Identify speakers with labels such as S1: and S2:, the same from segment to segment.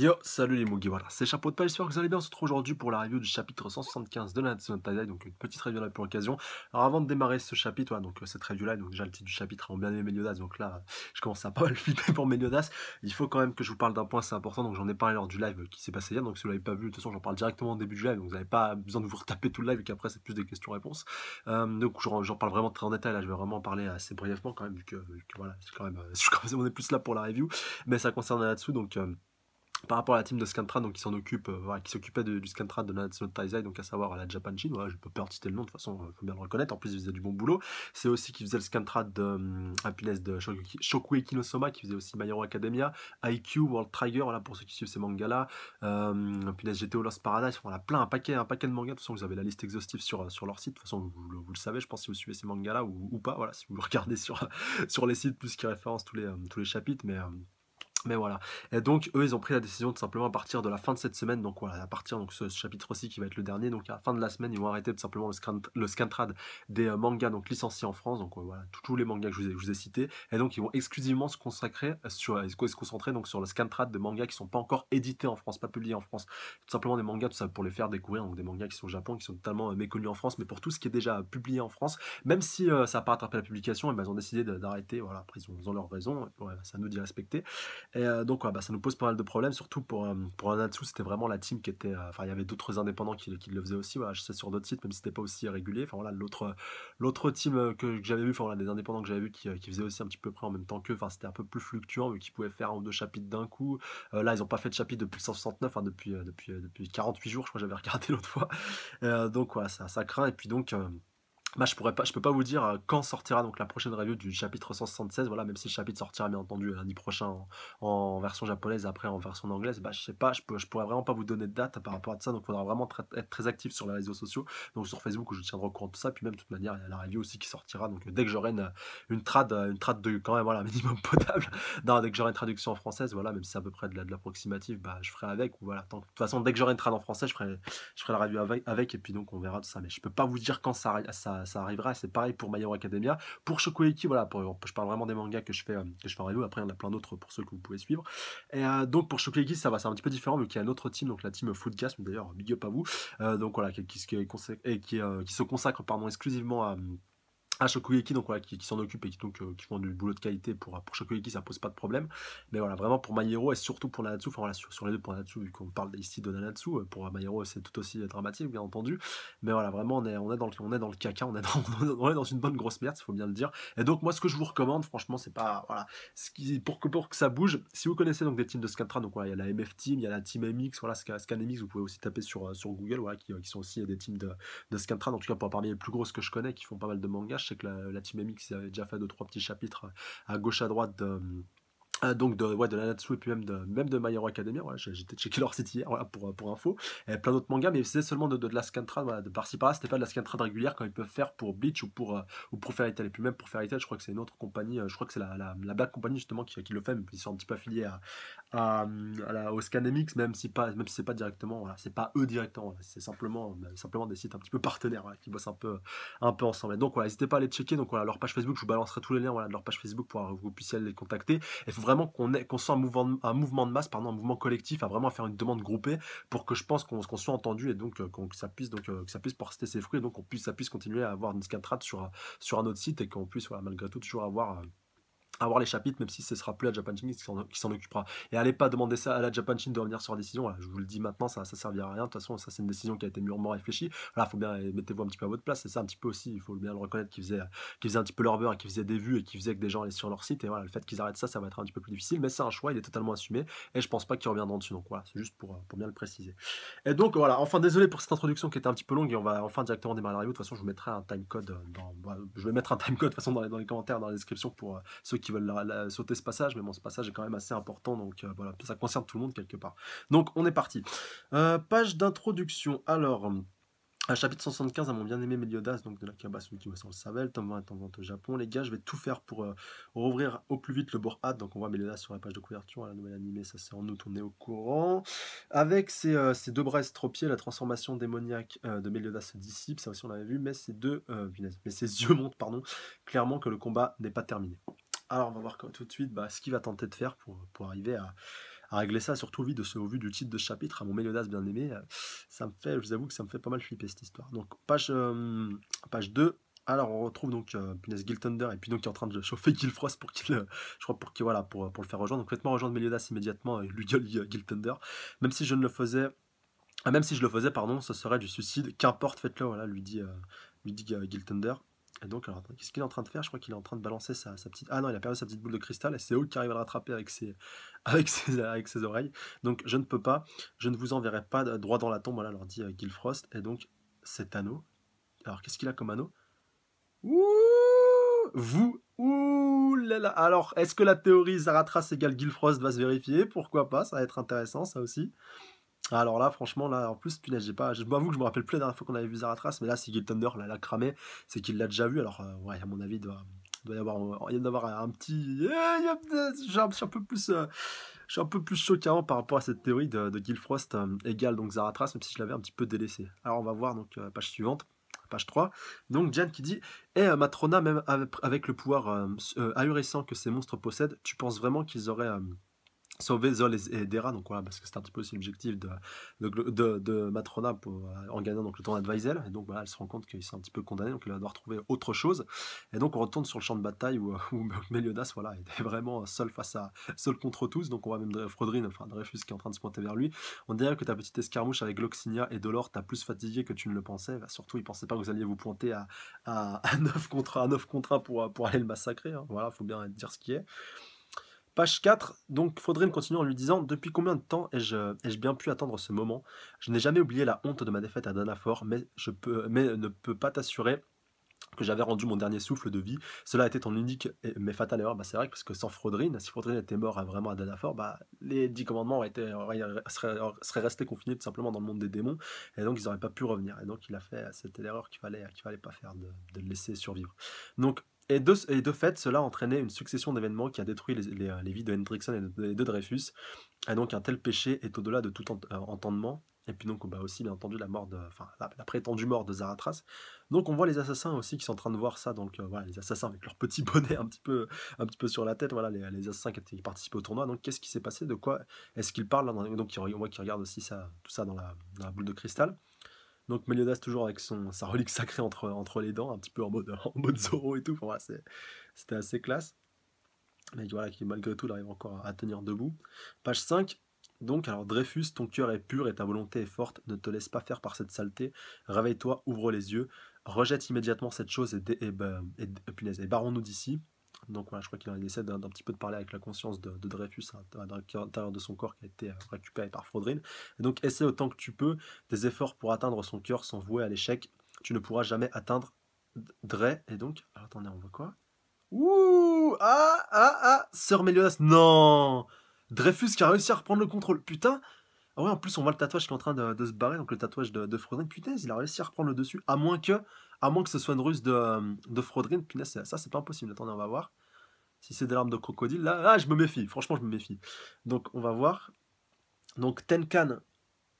S1: Yo, salut les Mugi, voilà, c'est Chapeau de Paille, j'espère que vous allez bien. On se retrouve aujourd'hui pour la review du chapitre 175 de Nanatsu no Taizai, donc une petite review là pour l'occasion. Alors avant de démarrer ce chapitre, voilà, donc cette review là, donc déjà le titre du chapitre, on bien aimé Meliodas, donc là je commence à pas mal flipper pour Meliodas. Il faut quand même que je vous parle d'un point assez important, donc j'en ai parlé lors du live qui s'est passé hier, donc si vous l'avez pas vu, de toute façon j'en parle directement au début du live, donc vous n'avez pas besoin de vous retaper tout le live, et qu'après c'est plus des questions-réponses. Donc j'en parle vraiment très en détail, là je vais vraiment en parler assez brièvement quand même, vu que voilà, c'est quand même, on est plus là pour la review, mais ça concerne Nanatsu, donc par rapport à la team de Scantrad, donc qui s'en occupe, voilà, qui s'occupait du Scantrad de Nanatsu no Taizai, donc à savoir à la Japan Shin, voilà, j'ai pas peur de citer le nom, de toute façon, faut bien le reconnaître, en plus il faisait du bon boulot. C'est aussi qui faisait le Scantrad de Happiness de Shokueki no Soma, qui faisait aussi My Hero Academia, IQ, World Trigger, voilà, pour ceux qui suivent ces mangas-là, Happiness GTO Lost Paradise, voilà, plein, un paquet de mangas, de toute façon vous avez la liste exhaustive sur leur site, de toute façon vous le savez, je pense, si vous suivez ces mangas-là, ou pas, voilà, si vous le regardez sur les sites, plus qui référencent tous les chapitres, mais voilà. Et donc, eux, ils ont pris la décision de simplement à partir de la fin de cette semaine, donc voilà, à partir donc ce chapitre-ci qui va être le dernier, donc à la fin de la semaine, ils vont arrêter tout simplement le scantrad des mangas donc licenciés en France, donc voilà, tous les mangas que je vous ai cités, et donc ils vont exclusivement se consacrer se concentrer donc sur le scantrad de mangas qui sont pas encore édités en France, pas publiés en France, tout simplement des mangas, tout ça pour les faire découvrir, donc des mangas qui sont au Japon, qui sont totalement méconnus en France, mais pour tout ce qui est déjà publié en France, même si ça n'a pas rattrapé la publication, et ben, ils ont décidé d'arrêter, voilà, après ils ont leur raison, ouais, ça nous dit respecter. Et donc, ouais, bah, ça nous pose pas mal de problèmes, surtout pour Anatsu, c'était vraiment la team qui était. Enfin, il y avait d'autres indépendants qui le faisaient aussi, voilà, je sais sur d'autres sites, même si c'était pas aussi régulier. Enfin, voilà, l'autre team que j'avais vu, enfin, voilà, des indépendants que j'avais vu qui faisaient aussi un petit peu près en même temps qu'eux, enfin, c'était un peu plus fluctuant, vu qu'ils pouvaient faire un ou deux chapitres d'un coup. Là, ils ont pas fait de chapitre depuis le 169, hein, depuis 48 jours, je crois que j'avais regardé l'autre fois. Donc, voilà, ça craint, et puis donc. Bah, je peux pas vous dire quand sortira donc la prochaine review du chapitre 176. Voilà, même si le chapitre sortira bien entendu lundi prochain en version japonaise, après en version anglaise, bah, je sais pas, je pourrais vraiment pas vous donner de date par rapport à ça. Donc, il faudra vraiment être très actif sur les réseaux sociaux, donc sur Facebook où je tiendrai au courant de tout ça. Puis même de toute manière, il y a la review aussi qui sortira. Donc, dès que j'aurai une trad de quand même voilà minimum potable, non, dès que j'aurai une traduction en française, voilà, même si c'est à peu près de l'approximative, bah, je ferai avec. Ou voilà, de toute façon, dès que j'aurai une trad en français, je ferai la review avec, et puis donc on verra tout ça. Mais je peux pas vous dire quand ça arrivera. C'est pareil pour My Hero Academia. Pour Shokueki, voilà, je parle vraiment des mangas que je fais en review. Après, il y en a plein d'autres pour ceux que vous pouvez suivre. Et donc pour Shokueki, ça va, c'est un petit peu différent vu qu'il y a une autre team, donc la team Foodcast, d'ailleurs, big up à vous. Donc voilà, qui se consacre pardon, exclusivement à Shokugeki, donc voilà, qui s'en occupe et qui font du boulot de qualité pour Shokugeki, ça pose pas de problème. Mais voilà, vraiment pour My Hero et surtout pour Nanatsu, enfin voilà, sur les deux pour Nanatsu, vu qu'on parle ici de Nanatsu, pour My Hero c'est tout aussi dramatique, bien entendu. Mais voilà, vraiment on est dans le caca, on est dans une bonne grosse merde, il faut bien le dire. Et donc moi ce que je vous recommande, franchement, c'est pas, voilà, pour que ça bouge, si vous connaissez donc des teams de Scantra, donc voilà, il y a la MF Team, il y a la Team MX, voilà, ScanMX, vous pouvez aussi taper sur Google, voilà, qui sont aussi des teams de Scantrad, en tout cas pour parmi les plus grosses que je connais, qui font pas mal de mangas. Je sais que la Team MX avait déjà fait 2-3 petits chapitres à gauche à droite donc ouais, de Nanatsu, et puis même de My Hero Academia, voilà, j'ai checké leur site hier, voilà, pour info, et plein d'autres mangas, mais c'est seulement de la scantrad, voilà, de par-ci par-là, c'était pas de la scantrad régulière comme ils peuvent faire pour Bleach ou pour Fairy Tail. Et puis même pour Fairy Tail, je crois que c'est une autre compagnie, je crois que c'est la Black Company justement qui le fait, mais ils sont un petit peu affiliés au ScanMX, même si c'est pas directement, voilà, c'est pas eux directement, voilà, c'est simplement des sites un petit peu partenaires, voilà, qui bossent un peu ensemble. Et donc voilà, n'hésitez pas à les checker, donc voilà, leur page Facebook, je vous balancerai tous les liens, voilà, de leur page Facebook pour que vous puissiez aller les contacter. Il faut vraiment qu'on soit un mouvement de masse, pardon, un mouvement collectif, à vraiment faire une demande groupée pour que je pense qu'on soit entendu, et donc que ça puisse porter ses fruits, et donc ça puisse continuer à avoir une scantrad sur un autre site, et qu'on puisse, voilà, malgré tout toujours avoir les chapitres, même si ce sera plus la Japan Shin qui s'en occupera. Et allez pas demander ça à la Japan Shin de revenir sur la décision, voilà, je vous le dis maintenant, ça servira à rien. De toute façon, ça c'est une décision qui a été mûrement réfléchie. Voilà, faut bien, mettez-vous un petit peu à votre place, c'est ça un petit peu aussi, il faut bien le reconnaître, qu'ils faisaient un petit peu leur beurre, et qu'ils faisaient des vues, et qu'ils faisaient que des gens allaient sur leur site. Et voilà, le fait qu'ils arrêtent ça va être un petit peu plus difficile, mais c'est un choix, il est totalement assumé, et je pense pas qu'ils reviendront dessus. Donc voilà, c'est juste pour bien le préciser. Et donc voilà, enfin désolé pour cette introduction qui était un petit peu longue, et on va enfin directement démarrer la review. De toute façon, je vous mettrai un timecode je vais mettre un timecode de toute façon dans les commentaires, dans la description, pour ceux qui veulent sauter ce passage, mais bon, ce passage est quand même assez important, donc voilà, ça concerne tout le monde quelque part. Donc on est parti. Page d'introduction. Alors, chapitre 175, à mon bien-aimé Meliodas, donc de la Kabasuki Masan Savel, tome 20 est en vente au Japon. Les gars, je vais tout faire pour rouvrir au plus vite le board donc on voit Meliodas sur la page de couverture, la nouvelle animée, ça c'est en août, on est au courant. Avec ses deux bras estropiés, la transformation démoniaque de Meliodas se dissipe, ça aussi on l'avait vu, mais ses yeux montrent, pardon, clairement que le combat n'est pas terminé. Alors on va voir tout de suite ce qu'il va tenter de faire pour arriver à régler ça, surtout au vu du titre de ce chapitre, à mon Méliodas bien aimé, ça me fait, je vous avoue que ça me fait pas mal flipper cette histoire. Donc page 2. Alors on retrouve donc punaise Guild Thunder et puis donc qui est en train de chauffer Gilfrost pour qu'il, je crois pour qu'il voilà pour le faire rejoindre. Donc faites-moi rejoindre Meliodas immédiatement et lui gueule Guild Thunder. Même si je ne le faisais, même si je le faisais pardon, ce serait du suicide. Qu'importe, faites-le voilà lui dit Guild Thunder. Et donc alors qu'est-ce qu'il est en train de faire? Je crois qu'il est en train de balancer sa petite, ah non il a perdu sa petite boule de cristal et c'est Hawk qui arrive à le rattraper avec ses avec ses oreilles. Donc je ne peux pas, je ne vous enverrai pas droit dans la tombe. Voilà leur dit Gilfrost et donc cet anneau. Alors qu'est-ce qu'il a comme anneau? Ouh, ouh là là. Alors, est-ce que la théorie Zaratras égale Gilfrost va se vérifier? Pourquoi pas, ça va être intéressant, ça aussi. Alors là, franchement, là, en plus, punaise, je m'avoue que je me rappelle plus la dernière fois qu'on avait vu Zaratras, mais là, si Guild Thunder l'a cramé, c'est qu'il l'a déjà vu. Alors, ouais, à mon avis, doit y avoir un petit. Je suis un peu plus. Je suis un peu plus choqué par rapport à cette théorie de Gilfrost égale donc Zaratras, même si je l'avais un petit peu délaissé. Alors, on va voir donc page suivante. Page 3. Donc Jan qui dit Matrona, même avec le pouvoir ahurissant que ces monstres possèdent, tu penses vraiment qu'ils auraient sauvé Zol et Dera? Donc voilà, parce que c'est un petit peu aussi l'objectif de Matrona en gagnant donc, le tournoi de Weisel. Et donc voilà, elle se rend compte qu'ils sont un petit peu condamnés, donc elle va devoir trouver autre chose. Et donc on retourne sur le champ de bataille où Meliodas voilà, est vraiment seul contre tous. Donc on voit même Dreyfus qui est en train de se pointer vers lui. On dirait que ta petite escarmouche avec Gloxinia et Dolor t'a plus fatigué que tu ne le pensais. Bah, surtout, il pensait pas que vous alliez vous pointer à 9 contre 1 pour aller le massacrer. Hein. Voilà, faut bien dire ce qui est. Page 4, donc Frodrin continue en lui disant « Depuis combien de temps ai-je bien pu attendre ce moment? Je n'ai jamais oublié la honte de ma défaite à Danafor, mais ne peux pas t'assurer que j'avais rendu mon dernier souffle de vie. Cela a été ton unique mais fatale erreur. » Bah, c'est vrai que parce que sans Frodrin, si Frodrin était mort vraiment à Danafor, bah, les 10 commandements seraient restés confinés tout simplement dans le monde des démons, et donc ils n'auraient pas pu revenir. Et donc il a fait, c'était l'erreur qu'il fallait pas faire, de le laisser survivre. Donc et de fait, cela a entraîné une succession d'événements qui a détruit les vies de Hendrickson et de Dreyfus. Et donc un tel péché est au-delà de tout entendement. Et puis donc bah, aussi bien entendu la prétendue mort de Zaratras. Donc on voit les assassins aussi qui sont en train de voir ça. Donc voilà, les assassins avec leur petit bonnet un petit peu sur la tête. Voilà les assassins qui participaient au tournoi. Donc qu'est-ce qui s'est passé? De quoi est-ce qu'ils parlent? Donc on voit qu'ils regardent aussi tout ça dans la boule de cristal. Donc Meliodas toujours avec sa relique sacrée entre les dents, un petit peu en mode Zoro et tout. Enfin, voilà, c'était assez classe. Mais voilà, qui malgré tout arrive encore à tenir debout. Page 5. Donc, alors Dreyfus, ton cœur est pur et ta volonté est forte. Ne te laisse pas faire par cette saleté. Réveille-toi, ouvre les yeux. Rejette immédiatement cette chose et barrons-nous d'ici. Donc voilà, je crois qu'il essaie d'un petit peu de parler avec la conscience de Dreyfus à l'intérieur de son corps qui a été récupéré par Frodrin. Et donc essaie autant que tu peux des efforts pour atteindre son cœur sans vouer à l'échec. Tu ne pourras jamais atteindre Drey. Et donc, alors attendez, on voit quoi? Ouh, Sœur Meliodas, non. Dreyfus qui a réussi à reprendre le contrôle, putain. Ah ouais, en plus on voit le tatouage qui est en train de se barrer, donc le tatouage de Frodrin, putain, il a réussi à reprendre le dessus, à moins que ce soit une ruse de Frodrin, putain, ça c'est pas impossible, attendez, on va voir. Si c'est des larmes de crocodile, là, je me méfie, franchement je me méfie. Donc on va voir, donc Tenkan,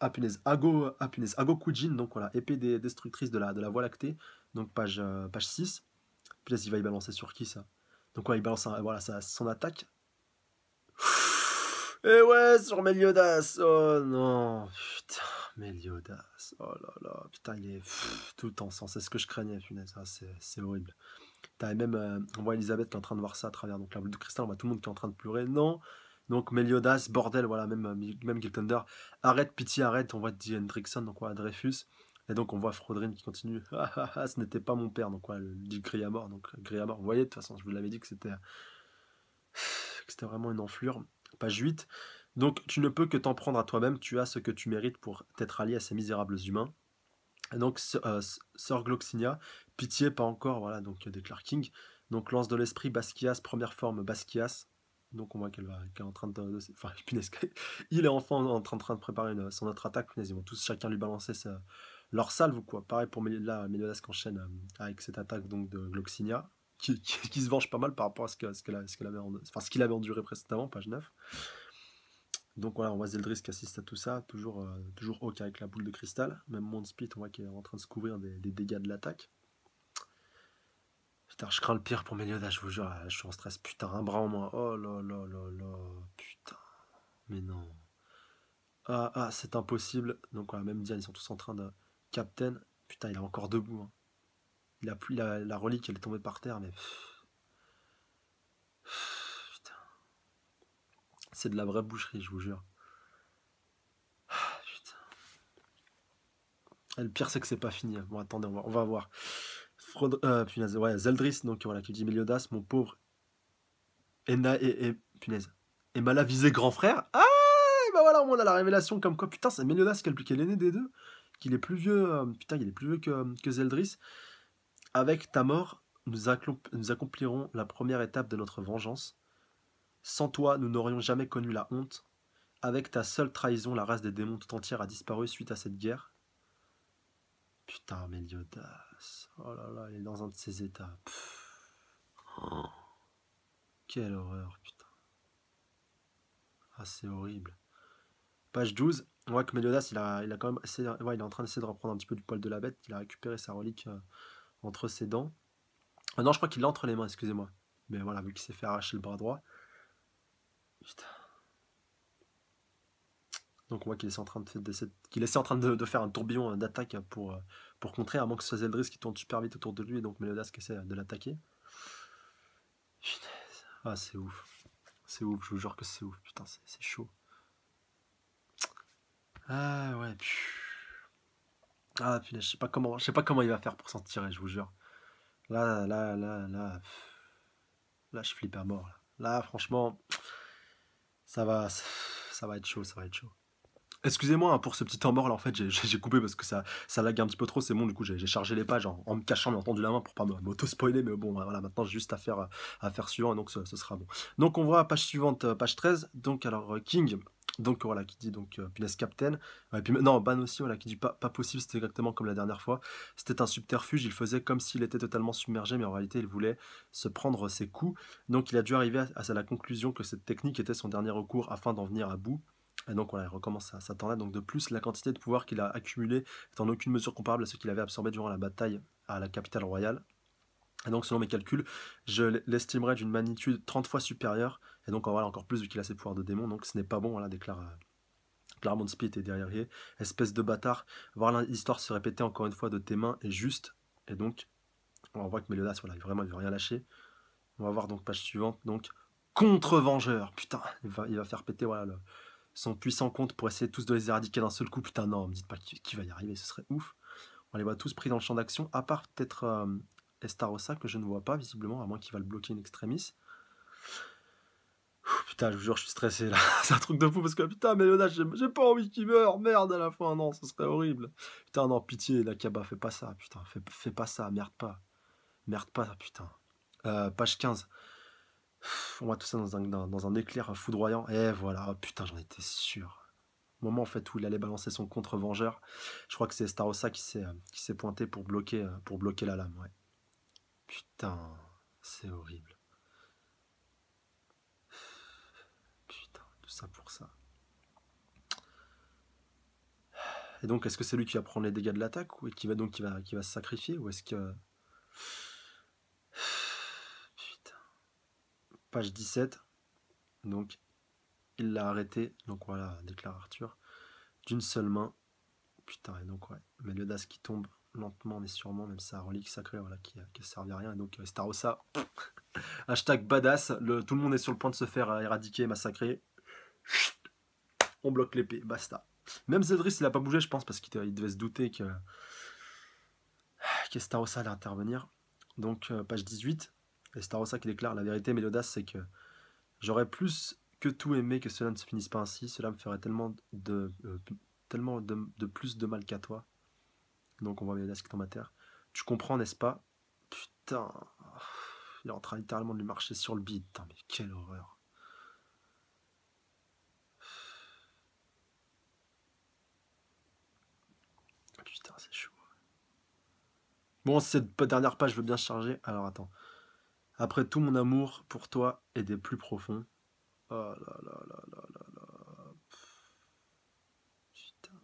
S1: Ago Kujin, donc voilà, épée destructrice de la Voie lactée, donc page 6. Putain, il va y balancer sur qui ça? Donc ouais, il balance voilà, son attaque. Et ouais, sur Meliodas. Oh non, putain, Meliodas. Oh là là, putain, il est tout en sang. C'est ce que je craignais, punaise. Ah, c'est horrible. T'as même, on voit Elisabeth qui est en train de voir ça à travers donc la boule de cristal. On voit tout le monde qui est en train de pleurer. Non, donc Meliodas, bordel, voilà, même Guild Thunder. Arrête, pitié, arrête. On voit J. Hendrickson, donc voilà, Dreyfus. Et donc on voit Frodrin qui continue. Ce n'était pas mon père, donc voilà, le dit Griamor. Donc Griamor, vous voyez, de toute façon, je vous l'avais dit que c'était vraiment une enflure. Page 8. Donc tu ne peux que t'en prendre à toi-même, tu as ce que tu mérites pour t'être allié à ces misérables humains. Et donc Sœur Gloxinia, pitié, pas encore, voilà, donc déclare King. Donc lance de l'esprit Basquias, première forme Basquias. Donc on voit qu'elle est en train enfin, punaise, il est enfin en train de préparer son autre attaque. Punaise, ils vont tous chacun lui balancer leur salve ou quoi. Pareil pour Meliodas qui enchaîne avec cette attaque donc de Gloxinia. Qui se venge pas mal par rapport à ce qu'il avait enduré précédemment, page 9. Donc voilà, on voit Zeldris qui assiste à tout ça, toujours Hawk avec la boule de cristal. Même Mondspit, on voit qu'il est en train de se couvrir des dégâts de l'attaque. Putain, je crains le pire pour Meliodas, je vous jure, je suis en stress. Putain, un bras en moins. Oh là là là là, putain. Mais non. Ah, ah, c'est impossible. Donc voilà, même Diane, ils sont tous en train de... Captain, putain, il est encore debout, hein. Il a plus la relique, elle est tombée par terre, mais... Putain, c'est de la vraie boucherie, je vous jure. Putain. Et le pire, c'est que c'est pas fini. Bon, attendez, on va voir. Punaise, ouais, Zeldris, donc voilà, qui dit Meliodas, mon pauvre punaise. Et Malavisé grand frère. Ah, et bah voilà, on a la révélation comme quoi, putain, c'est Meliodas qui est l'aîné des deux. Qu'il est plus vieux, putain, il est plus vieux que Zeldris. Avec ta mort, nous accomplirons la première étape de notre vengeance. Sans toi, nous n'aurions jamais connu la honte. Avec ta seule trahison, la race des démons tout entière a disparu suite à cette guerre. Putain, Meliodas. Oh là là, il est dans un de ses états. Oh, quelle horreur, putain. Ah, c'est horrible. Page 12, on voit que Meliodas, il a quand même ouais, il est en train d'essayer de reprendre un petit peu du poil de la bête. Il a récupéré sa relique entre ses dents. Ah non, je crois qu'il l'a entre les mains, excusez-moi. Mais voilà, vu qu'il s'est fait arracher le bras droit. Putain. Donc on voit qu'il essaie en train de faire un tourbillon d'attaque pour contrer, à moins que ce soit Zeldris qui tourne super vite autour de lui, et donc Meliodas qui essaie de l'attaquer. Ah, c'est ouf. C'est ouf, je vous jure que c'est ouf. Putain, c'est chaud. Ah ouais. Ah putain, je sais pas comment il va faire pour s'en tirer, je vous jure. Là, là, je flippe à mort. Là, franchement, ça va, ça va être chaud, ça va être chaud. Excusez-moi hein, pour ce petit temps mort là, en fait, j'ai coupé parce que ça lag un petit peu trop. C'est bon, du coup, j'ai chargé les pages en me cachant bien entendu la main pour pas m'auto-spoiler. Mais bon, voilà, maintenant j'ai juste à faire suivant et donc ce sera bon. Donc on voit page suivante, page 13. Donc, alors, King. Donc voilà, qui dit donc punaise Captain. Et puis non, Ban aussi, voilà, qui dit pas possible, c'était exactement comme la dernière fois. C'était un subterfuge, il faisait comme s'il était totalement submergé, mais en réalité il voulait se prendre ses coups. Donc il a dû arriver à la conclusion que cette technique était son dernier recours afin d'en venir à bout. Et donc voilà, il recommence à s'attendre. Donc de plus, la quantité de pouvoir qu'il a accumulé est en aucune mesure comparable à ce qu'il avait absorbé durant la bataille à la capitale royale. Et donc selon mes calculs, je l'estimerais d'une magnitude 30 fois supérieure. Et donc voilà, encore plus vu qu'il a ses pouvoirs de démon. Donc ce n'est pas bon, voilà, déclare Claremont Spit et derrière espèce de bâtard. Voir l'histoire se répéter encore une fois de tes mains est juste. Et donc, on voit que Meliodas, voilà, vraiment, il veut rien lâcher. On va voir donc page suivante. Donc, contre-vengeur. Putain, il va faire péter voilà, son puissant compte pour essayer tous de les éradiquer d'un seul coup. Putain, non, me dites pas qui va y arriver, ce serait ouf. On les voit tous pris dans le champ d'action, à part peut-être Estarossa, que je ne vois pas visiblement, à moins qu'il va le bloquer in extremis. Putain, je vous jure, je suis stressé là. C'est un truc de fou parce que putain, Meliodas, j'ai pas envie qu'il meure. Merde, à la fin, non, ce serait horrible. Putain, non, pitié, Nakaba, fais pas ça. Putain, fais pas ça, merde pas. Merde pas, putain. Page 15. On voit tout ça dans un éclair foudroyant. Et voilà, oh, putain, j'en étais sûr. Au moment en fait où il allait balancer son contre-vengeur, je crois que c'est Starossa qui s'est pointé pour bloquer la lame. Ouais. Putain, c'est horrible. Putain, tout ça pour ça. Et donc, est-ce que c'est lui qui va prendre les dégâts de l'attaque ou qui va se sacrifier ou est-ce que putain. Page 17. Donc, il l'a arrêté. Donc voilà, déclare Arthur d'une seule main. Putain, et donc ouais, Meliodas qui tombe lentement mais sûrement, même sa relique sacrée voilà, qui ne servait à rien. Et donc Starossa, hashtag badass, tout le monde est sur le point de se faire éradiquer, massacrer. On bloque l'épée, basta. Même Zeldris, il n'a pas bougé, je pense, parce qu'il devait se douter que Starossa allait intervenir. Donc, page 18, et Starossa qui déclare la vérité, Meliodas, c'est que j'aurais plus que tout aimé que cela ne se finisse pas ainsi. Cela me ferait tellement de plus de mal qu'à toi. Donc, on voit Meliodas qui tombe à terre. Tu comprends, n'est-ce pas? Putain, il est en train littéralement de lui marcher sur le bide. Putain, mais quelle horreur. Putain, c'est chaud. Bon, cette dernière page, je veux bien charger. Alors, attends. Après tout mon amour pour toi est des plus profonds. Oh là là là là là là. Putain.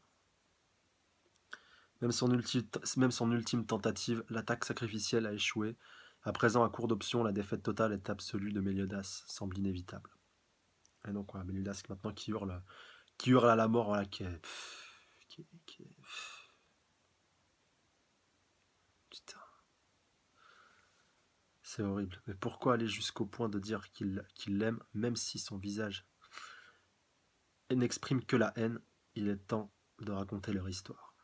S1: Même son ultime tentative, l'attaque sacrificielle a échoué. À présent, à court d'options, la défaite totale est absolue de Meliodas semble inévitable. Et donc, voilà, Meliodas maintenant qui hurle à la mort, voilà, qui est- Putain, c'est horrible. Mais pourquoi aller jusqu'au point de dire qu'il l'aime, même si son visage n'exprime que la haine? Il est temps de raconter leur histoire.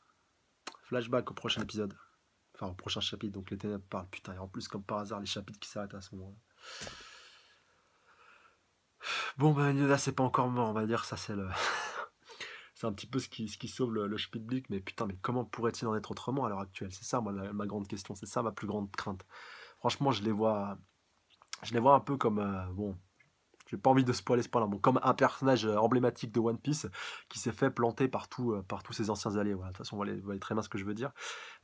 S1: Flashback au prochain épisode. Enfin, au prochain chapitre, donc les ténèbres parlent. Putain, et en plus, comme par hasard, les chapitres qui s'arrêtent à ce moment-là. Bon, ben, Yoda, c'est pas encore mort, on va dire. Ça, c'est le. C'est un petit peu ce qui sauve le Schmidblick, mais putain, mais comment pourrait-il en être autrement à l'heure actuelle? C'est ça, moi, ma grande question. C'est ça, ma plus grande crainte. Franchement, je les vois un peu comme. Bon, j'ai pas envie de spoiler ce point-là. Bon, comme un personnage emblématique de One Piece qui s'est fait planter par tous ses anciens alliés. Voilà, de toute façon, vous voyez très bien ce que je veux dire.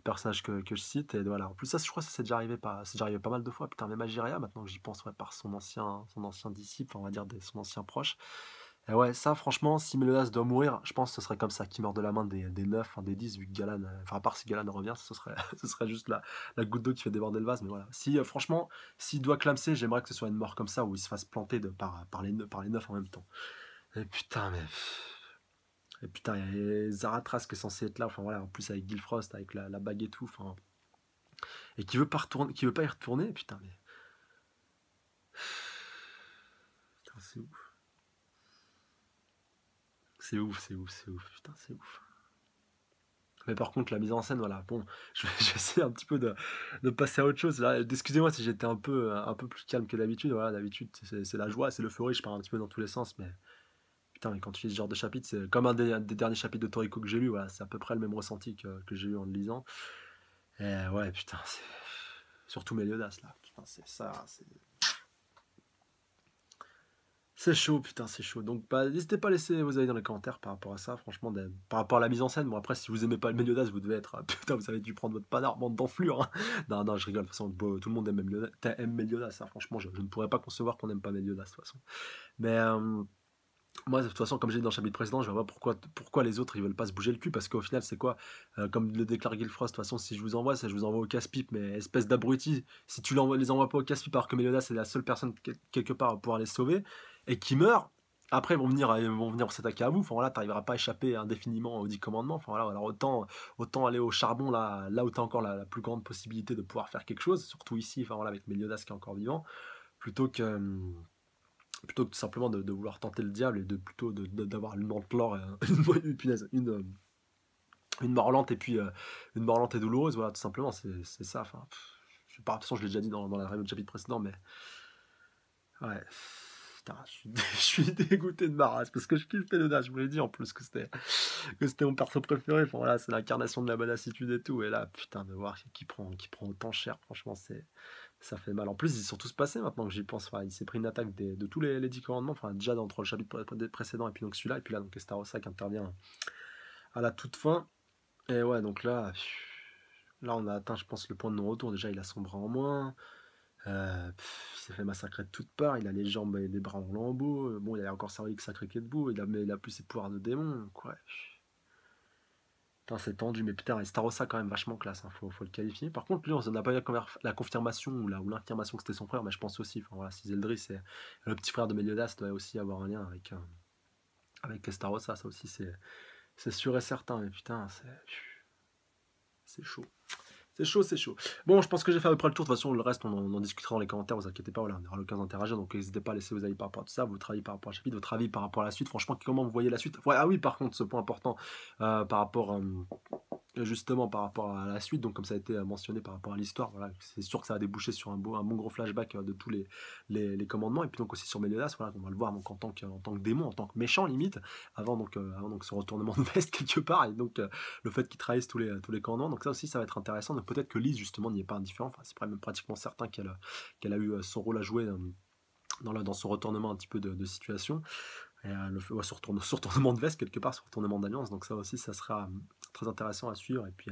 S1: Le personnage que je cite. Et voilà. En plus, ça, je crois que ça c'est déjà arrivé pas mal de fois. Putain, même à Jiraiya, maintenant que j'y pense, ouais, par son ancien disciple, enfin, on va dire son ancien proche. Et ouais, ça, franchement, si Meliodas doit mourir, je pense que ce serait comme ça, qu'il meurt de la main des 9, enfin, des 10, vu que Galan, enfin, à part si Galan revient, ce serait, ce serait juste la goutte d'eau qui fait déborder le vase, mais voilà. Si, franchement, s'il doit clamser, j'aimerais que ce soit une mort comme ça, où il se fasse planter par les 9 en même temps. Et putain, mais. Et putain, il y a Zaratras qui est censé être là, enfin voilà, en plus avec Gilfrost, avec la bague et tout, enfin. Et qui veut pas y retourner, putain, mais. Putain, c'est ouf. C'est ouf, c'est ouf, c'est ouf, putain, c'est ouf. Mais par contre, la mise en scène, voilà, bon, je vais essayer un petit peu de passer à autre chose. Excusez-moi si j'étais un peu plus calme que d'habitude. Voilà, d'habitude, c'est la joie, c'est l'euphorie, je pars un petit peu dans tous les sens. Mais putain, mais quand tu lis ce genre de chapitre, c'est comme un des derniers chapitres de Toriko que j'ai lu. Voilà, c'est à peu près le même ressenti que j'ai eu en le lisant. Et ouais, putain, c'est. Surtout Meliodas, là. Putain, c'est ça, c'est chaud, putain, c'est chaud. Donc, bah, n'hésitez pas à laisser vos avis dans les commentaires par rapport à ça, franchement, par rapport à la mise en scène. Bon, après, si vous aimez pas le Meliodas, vous devez être. Putain, vous avez dû prendre votre panard, bande d'enflure. Hein. Non, non, je rigole, de toute façon, tout le monde aime Meliodas, hein. Franchement, je ne pourrais pas concevoir qu'on n'aime pas Meliodas, de toute façon. Mais moi, de toute façon, comme j'ai dit dans le chapitre précédent, je vois pas pourquoi les autres ils veulent pas se bouger le cul, parce qu'au final, c'est quoi? Comme le déclare Gilfrost, de toute façon, si je vous envoie, c'est je vous envoie au casse-pipe, mais espèce d'abruti, si tu les envoies pas au casse-pipe, alors que Meliodas c'est la seule personne quelque part à pouvoir les sauver, et qui meurt, après ils vont venir s'attaquer à vous, enfin voilà, t'arriveras pas à échapper indéfiniment aux 10 commandements, enfin voilà, alors autant aller au charbon là où t'as encore la plus grande possibilité de pouvoir faire quelque chose, surtout ici, enfin voilà, avec Meliodas qui est encore vivant, plutôt que. Plutôt que tout simplement de vouloir tenter le diable et d'avoir une mantelore, punaise, une mort lente et puis une mort lente et douloureuse, voilà, tout simplement, c'est ça. Enfin, je sais pas, de toute façon, je l'ai déjà dit dans la review de chapitre précédent, mais ouais. Putain, je suis dégoûté de ma race parce que je kiffe Péloda, je vous l'ai dit en plus que c'était mon perso préféré. Enfin, voilà, c'est l'incarnation de la badassitude et tout. Et là, putain, de voir qui prend autant cher, franchement, ça fait mal. En plus, ils sont tous passés maintenant que j'y pense. Enfin, il s'est pris une attaque de tous les 10 commandements. Enfin, déjà entre le chapitre précédent et puis donc celui-là. Et puis là, donc Estarossa qui intervient à la toute fin. Et ouais, donc là, on a atteint, je pense, le point de non-retour. Déjà, il a son bras en moins. Il s'est fait massacrer de toutes parts. Il a les jambes et les bras en lambeaux. Bon, il a encore servi que sacré qui est debout. Mais il a plus ses pouvoirs de démon. Donc, ouais. Putain, c'est tendu, mais putain, et Starossa quand même vachement classe, hein, faut le qualifier. Par contre, lui, on n'a pas eu la confirmation ou l'infirmation que c'était son frère, mais je pense aussi. Enfin, voilà, si Zeldris, c'est le petit frère de Meliodas, doit aussi avoir un lien avec Starossa, ça aussi, c'est sûr et certain. Mais putain, c'est chaud. C'est chaud, c'est chaud. Bon, je pense que j'ai fait à peu près le tour. De toute façon, le reste, on en discutera dans les commentaires. Vous inquiétez pas, voilà, on aura l'occasion d'interagir. Donc, n'hésitez pas à laisser vos avis par rapport à tout ça, votre avis par rapport au chapitre, votre avis par rapport à la suite. Franchement, comment vous voyez la suite? Ouais, ah oui, par contre, ce point important par rapport. Justement par rapport à la suite, donc comme ça a été mentionné par rapport à l'histoire, voilà, c'est sûr que ça va déboucher sur un bon gros flashback de tous les commandements, et puis donc aussi sur Meliodas, voilà, on va le voir donc en tant que démon, en tant que méchant limite, avant donc ce retournement de veste quelque part, et donc le fait qu'il trahisse tous les commandements, donc ça aussi ça va être intéressant, donc peut-être que Lise justement n'y est pas indifférent, enfin, c'est même pratiquement certain qu'elle a eu son rôle à jouer dans son retournement un petit peu de situation. Et ce retournement de veste quelque part, ce retournement d'alliance, donc ça aussi ça sera très intéressant à suivre et puis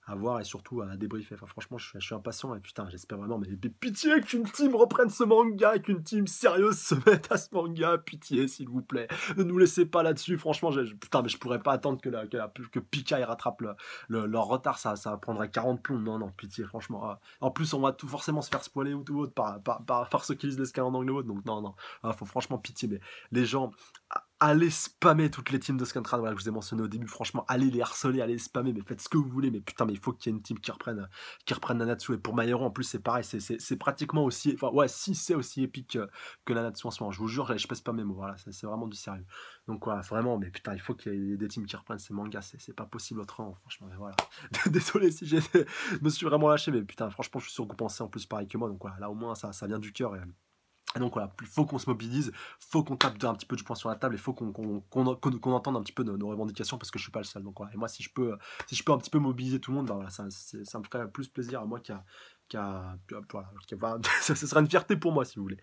S1: à à voir et surtout à débriefer. Enfin, franchement, je suis impatient et putain, j'espère vraiment, mais pitié qu'une team reprenne ce manga, qu'une team sérieuse se mette à ce manga, pitié, s'il vous plaît. Ne nous laissez pas là-dessus, franchement, putain, mais je pourrais pas attendre que Pika il rattrape leur retard, ça prendrait 40 plombs. Non, non, pitié, franchement. En plus, on va tout forcément se faire spoiler ou tout autre par ceux qui lisent l'escalade en anglais ou autre, donc non, non. Faut franchement pitié, mais les gens, allez spammer toutes les teams de Scantrad, voilà, que je vous ai mentionné au début, franchement, allez les harceler, allez les spammer, mais faites ce que vous voulez, mais putain, mais il faut qu'il y ait une team qui reprenne Nanatsu, et pour My Hero, en plus, c'est pareil, c'est pratiquement aussi, enfin, ouais, si c'est aussi épique que Nanatsu en ce moment, je vous jure, je pèse pas mes mots, voilà, c'est vraiment du sérieux. Donc voilà, vraiment, mais putain, il faut qu'il y ait des teams qui reprennent ces mangas, c'est pas possible autrement, franchement, mais voilà. Désolé si je me suis vraiment lâché, mais putain, franchement, je suis sûr que vous pensez en plus pareil que moi, donc voilà, là au moins, ça vient du cœur, et donc voilà, il faut qu'on se mobilise, faut qu'on tape un petit peu du poing sur la table, et faut qu'on entende un petit peu nos revendications, parce que je suis pas le seul. Donc voilà, et moi si je peux un petit peu mobiliser tout le monde, bah voilà, ça me ferait plus plaisir à moi voilà, ça serait une fierté pour moi si vous voulez.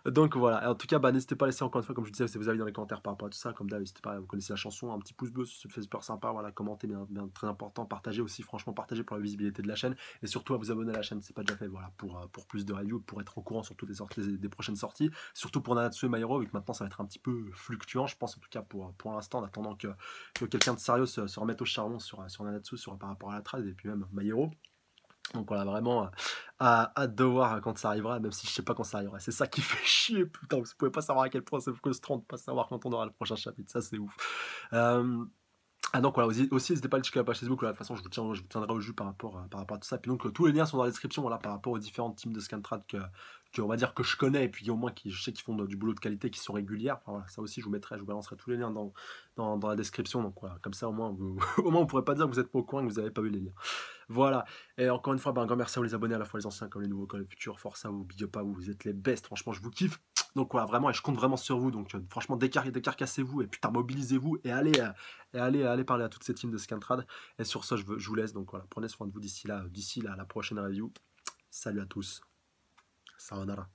S1: Donc voilà, et en tout cas, bah, n'hésitez pas à laisser encore une fois, comme je disais, vos avis dans les commentaires par rapport à tout ça. Comme d'hab, n'hésitez pas, vous connaissez la chanson, un petit pouce bleu, ça fait super sympa, voilà, commentez, bien très important, partagez aussi, franchement, partagez pour la visibilité de la chaîne, et surtout à vous abonner à la chaîne, c'est pas déjà fait, voilà, pour plus de reviews, pour être au courant sur toutes les sorties, des prochaines sorties, surtout pour Nanatsu et My Hero, vu que maintenant ça va être un petit peu fluctuant, je pense, en tout cas pour l'instant, en attendant que quelqu'un de sérieux se remette au charbon sur Nanatsu, par rapport à la trad, et puis même My Hero. Donc voilà, vraiment hâte de voir quand ça arrivera, même si je sais pas quand ça arrivera. C'est ça qui fait chier, putain, vous pouvez pas savoir à quel point c'est frustrant de pas savoir quand on aura le prochain chapitre, ça c'est ouf. Donc voilà, aussi n'hésitez pas à le checker la page Facebook, là, de toute façon je vous tiendrai au jus par rapport à tout ça. Puis donc tous les liens sont dans la description, voilà, par rapport aux différentes teams de Scantrad on va dire que je connais, et puis au moins je sais qu'ils font du boulot de qualité, qui sont régulières. Enfin, voilà, ça aussi je vous balancerai tous les liens dans la description. Donc voilà, comme ça au moins au moins vous pourrez pas dire que vous êtes pas au courant, que vous avez pas vu les liens. Voilà, et encore une fois, un grand merci à vous les abonnés, à la fois les anciens comme les nouveaux, comme les futurs. Force à vous, big up à vous, vous êtes les best, franchement je vous kiffe. Donc voilà, vraiment, et je compte vraiment sur vous. Donc franchement, décarcassez-vous et putain, mobilisez-vous et allez parler à toutes ces teams de Scantrad. Et sur ça, je vous laisse. Donc voilà, prenez soin de vous d'ici là, à la prochaine review. Salut à tous. Sayonara.